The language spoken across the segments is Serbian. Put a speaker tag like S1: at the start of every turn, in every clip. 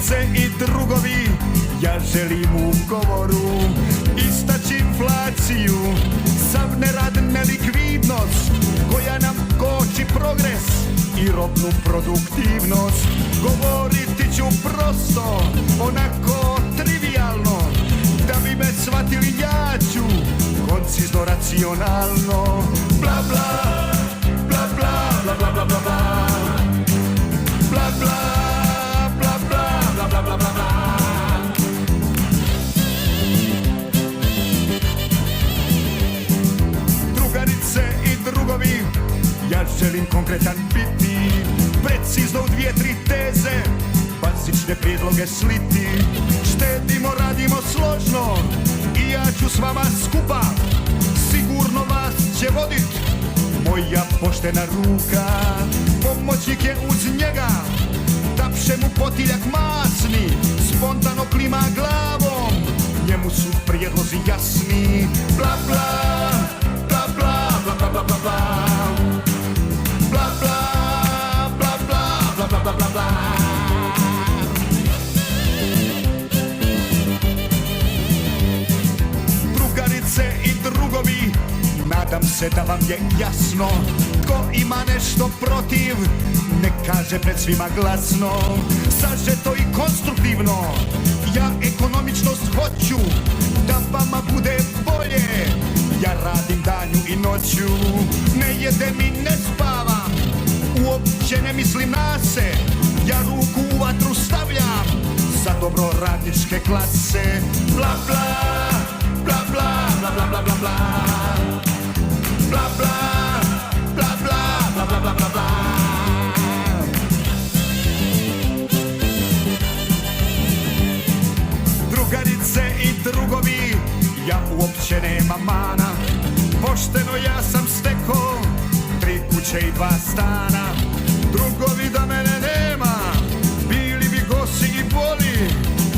S1: Drugarice i drugovi, ja želim u govoru istaći inflaciju, sav nerad, nelikvidnost koja nam koči progres i robnu produktivnost. Govoriti ću prosto, onako trivijalno, da bi me shvatili ja ću koncizno, racionalno. Bla bla, bla bla, bla bla bla bla bla. Bla bla, bla bla, bla bla bla bla bla. Drugarice i drugovi, ja želim konkretan biti, precizno u 2-3 teze, bazične prijedloge sliti. Štedimo, radimo složno i ja ću s vama skupa, sigurno vas će vodit moja poštena ruka. Pomoćnik je uz njega, tapše mu potiljak masni, spontano klima glavom, njemu su prijedlozi jasni. Bla bla, bla bla, bla bla bla bla bla. Bla bla, bla bla, bla bla bla bla bla. Drugarice i drugovi, nadam se da vam je jasno, tko ima nešto protiv, ne kaže pred svima glasno. Sažeto i konstruktivno, ja ekonomičnost hoću, da vama bude bolje. Ja radim danju i noću, ne jedem i ne spavam, uopće ne mislim na se, ja ruku u vatru stavljam za dobro radničke klase. Bla bla, bla bla, bla bla bla bla bla. Bla bla, bla bla, bla bla bla bla bla. Drugarice i drugovi, ja uopće nemam mana, pošteno ja sam steko 3 kuće i 2 stana. Drugovi da mene nema, bili bi gosi i boli,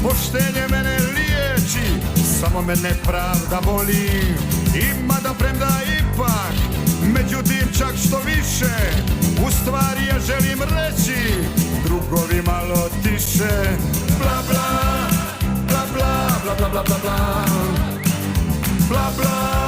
S1: poštenje mene liječi, samo me nepravda boli. Ima da premda ipak, međutim čak što više, u stvari ja želim reći, drugovi malo tiše. Bla bla, bla bla, bla bla bla bla bla. Bla bla.